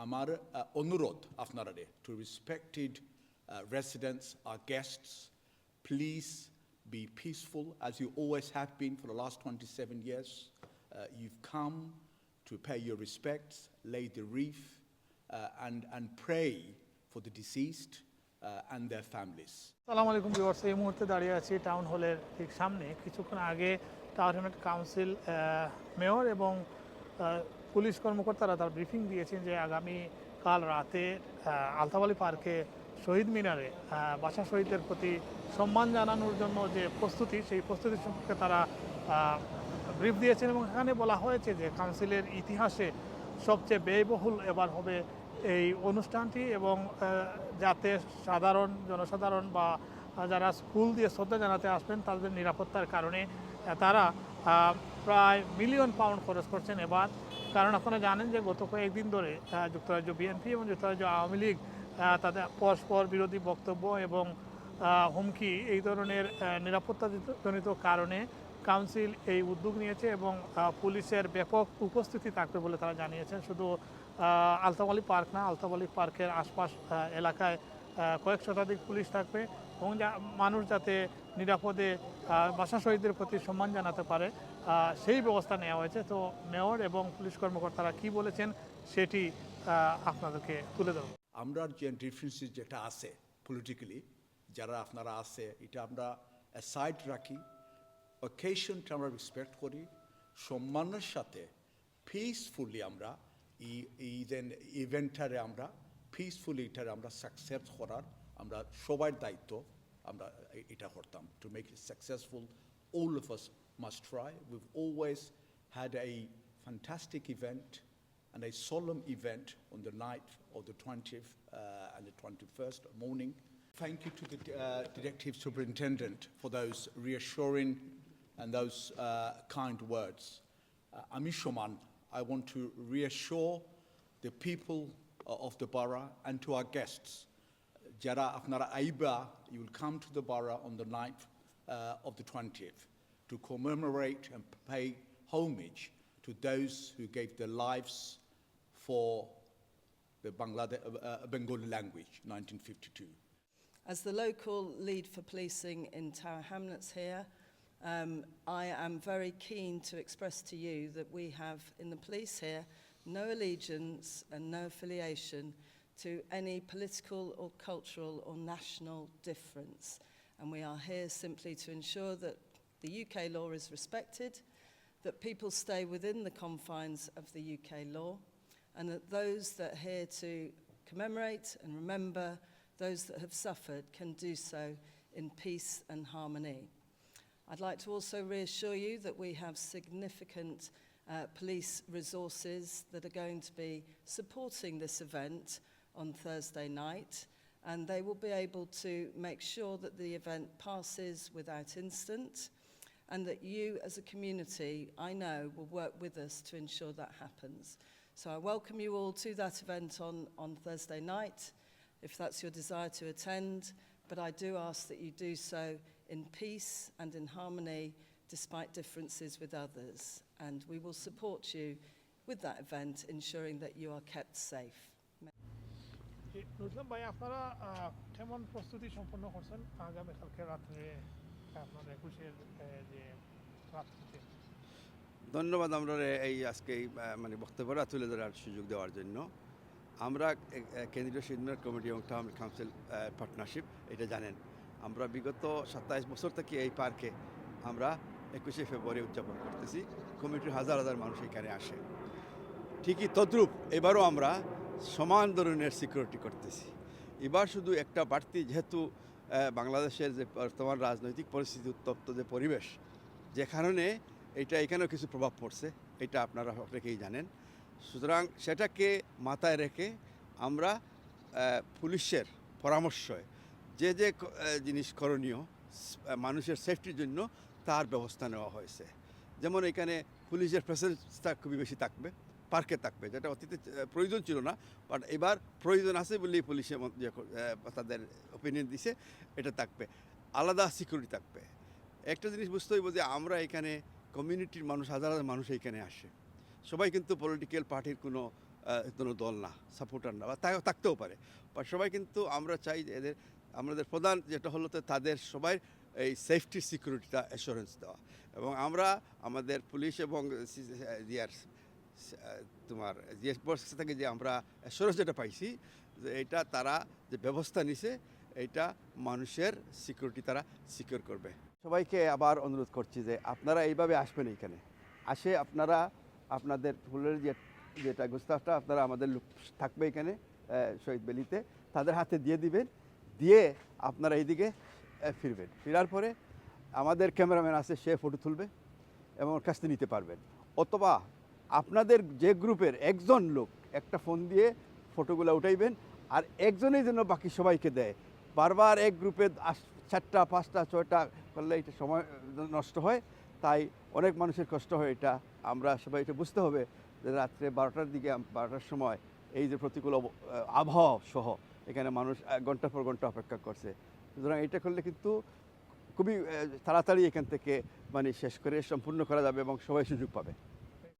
আমার অনুরোধ আপনারা to respected residents, our guests, please be peaceful as you always have been for the last 27 years. You've come to pay your respects, lay the wreath, and pray for the deceased and their families. আসসালামু আলাইকুম viewers, এই মুহূর্তে দাঁড়িয়ে আছি town হলের ঠিক সামনে। কিছুক্ষণ আগে টাওয়ার হ্যামলেট কাউন্সিল মেয়র এবং পুলিশ কর্মকর্তারা তার ব্রিফিং দিয়েছেন যে আগামী কাল রাতে আলতাবালি পার্কে শহীদ মিনারে বাসা শহীদদের প্রতি সম্মান জানানোর জন্য যে প্রস্তুতি, সেই প্রস্তুতি সম্পর্কে তারা ব্রিফ দিয়েছেন এবং এখানে বলা হয়েছে যে কাউন্সিলের ইতিহাসে সবচেয়ে ব্যয়বহুল এবার হবে এই অনুষ্ঠানটি এবং যাতে জনসাধারণ বা যারা স্কুল দিয়ে শ্রদ্ধা জানাতে আসবেন তাদের নিরাপত্তার কারণে তারা প্রায় মিলিয়ন পাউন্ড খরচ করছেন এবার। কারণ আপনারা জানেন যে গত কয়েকদিন ধরে যুক্তরাজ্য বিএনপি এবং যুক্তরাজ্য আওয়ামী লীগ তাদের পরস্পর বিরোধী বক্তব্য এবং হুমকি এই ধরনের নিরাপত্তাজনিত কারণে কাউন্সিল এই উদ্যোগ নিয়েছে এবং পুলিশের ব্যাপক উপস্থিতি থাকবে বলে তারা জানিয়েছেন। শুধু আলতাবালি পার্ক না, আলতাবালি পার্কের আশপাশ এলাকায় কয়েক শতাধিক পুলিশ থাকবে এবং মানুষ যাতে নিরাপদে বাসা শহীদদের প্রতি সম্মান জানাতে পারে সেই ব্যবস্থা নেওয়া হয়েছে। তো মেয়র এবং পুলিশ কর্মকর্তারা কি বলেছেন সেটি আপনাদেরকে তুলে দেব। আমরা যে ডিফারেন্সেস যেটা আছে পলিটিক্যালি যারা আপনারা আছে এটা আমরা সাইড রাখি, অকেশনটা আমরা রেসপেক্ট করি, সম্মানের সাথে পিসফুলি আমরা ইভেন্টটারে আমরা পিসফুলি এটারে আমরা সাকসেস করার আমরা সবার দায়িত্ব আমরা এটা করতাম। To make it successful all of us must try. We've always had a fantastic event and a solemn event on the night of the 20th and the 21st morning. Thank you to the Directive Superintendent for those reassuring and those kind words. Ami Shoman, I want to reassure the people of the borough and to our guests. Jara Afnara Aiba, you will come to the borough on the night of the 20th to commemorate and pay homage to those who gave their lives for the Bengali language, 1952. As the local lead for policing in Tower Hamlets here, I am very keen to express to you that we have in the police here no allegiance and no affiliation to any political or cultural or national difference. And we are here simply to ensure that the UK law is respected, that people stay within the confines of the UK law, and that those that are here to commemorate and remember those that have suffered can do so in peace and harmony. I'd like to also reassure you that we have significant police resources that are going to be supporting this event on Thursday night, and they will be able to make sure that the event passes without incident and that you as a community, I know, will work with us to ensure that happens. So I welcome you all to that event on Thursday night, if that's your desire to attend, but I do ask that you do so in peace and in harmony despite differences with others, and we will support you with that event, ensuring that you are kept safe. নুজলাম ভাই, আপনারা কেমন প্রস্তুতি সম্পন্ন করছেন আগামীকালকে রাত্রে আপনার 21-এর যে রাত্রিতে? ধন্যবাদ আমরা এই আজকে মানে বক্তব্যটা তুলে ধরার সুযোগ দেওয়ার জন্য। আমরা কেন্দ্রীয় শহীদ মিনার কমিটি এবং টাউন কাউন্সিল পার্টনারশিপ, এটা জানেন আমরা বিগত 27 বছর থেকে এই পার্কে আমরা 21শে ফেব্রুয়ারি উদযাপন করতেছি। কমিটির হাজার হাজার মানুষ এখানে আসে। ঠিকই তদ্রূপ এবারও আমরা সমান ধরনের সিকিউরিটি করতেছি। এবার শুধু একটা বাড়তি, যেহেতু বাংলাদেশের যে বর্তমান রাজনৈতিক পরিস্থিতি, উত্তপ্ত যে পরিবেশ, যে কারণে এখানেও কিছু প্রভাব পড়ছে, এটা আপনারা অনেকেই জানেন। সুতরাং সেটাকে মাথায় রেখে আমরা পুলিশের পরামর্শে যে জিনিস করণীয় মানুষের সেফটির জন্য তার ব্যবস্থা নেওয়া হয়েছে। যেমন এখানে পুলিশের প্রেসেন্সটা খুবই বেশি থাকবে, পার্কে থাকবে, যেটা অতীতে প্রয়োজন ছিল না, বাট এবার প্রয়োজন আছে বলেই পুলিশে তাদের ওপিনিয়ন দিছে, এটা থাকবে। আলাদা সিকিউরিটি থাকবে। একটা জিনিস বুঝতে হইব যে আমরা এখানে কমিউনিটির মানুষ, হাজার হাজার মানুষ এখানে আসে, সবাই কিন্তু পলিটিক্যাল পার্টির কোনো কোনো দল না, সাপোর্টার না, বা তাও থাকতেও পারে। বা সবাই কিন্তু আমরা চাই যে এদের আমাদের প্রধান যেটা হলো তো তাদের সবাই এই সেফটি সিকিউরিটিটা অ্যাসুরেন্স দেওয়া। এবং আমরা আমাদের পুলিশ এবং তোমার জিএস থেকে যে আমরা অ্যাসুরেন্স যেটা পাইছি, যে এটা তারা যে ব্যবস্থা নিছে এইটা মানুষের সিকিউরিটি তারা সিকিউর করবে। সবাইকে আবার অনুরোধ করছি যে আপনারা এইভাবে আসবেন, এইখানে আসে আপনারা আপনাদের ফুলের যেটা গুস্তাফটা আপনারা আমাদের লোক থাকবে এখানে শহীদ বেলিতে, তাদের হাতে দিয়ে দিবেন, দিয়ে আপনারা এইদিকে ফিরবেন। ফেরার পরে আমাদের ক্যামেরাম্যান আছে, সে ফটো তুলবে এবং ওর কাছ থেকে নিতে পারবেন। অথবা আপনাদের যে গ্রুপের একজন লোক একটা ফোন দিয়ে ফটোগুলো উঠাইবেন, আর একজনেই যেন বাকি সবাইকে দেয়। বারবার এক গ্রুপে 4টা 5টা 6টা করলে এটা সময় নষ্ট হয়, তাই অনেক মানুষের কষ্ট হয়। এটা আমরা সবাই এটা বুঝতে হবে যে রাত্রে 12টার দিকে 12টার সময় এই যে প্রতিকূল আবহাওয়া সহ এখানে মানুষ ঘন্টার পর ঘন্টা অপেক্ষা করছে। সুতরাং এটা করলে কিন্তু খুবই তাড়াতাড়ি এখান থেকে মানে শেষ করে সম্পূর্ণ করা যাবে এবং সবাই সুযোগ পাবে।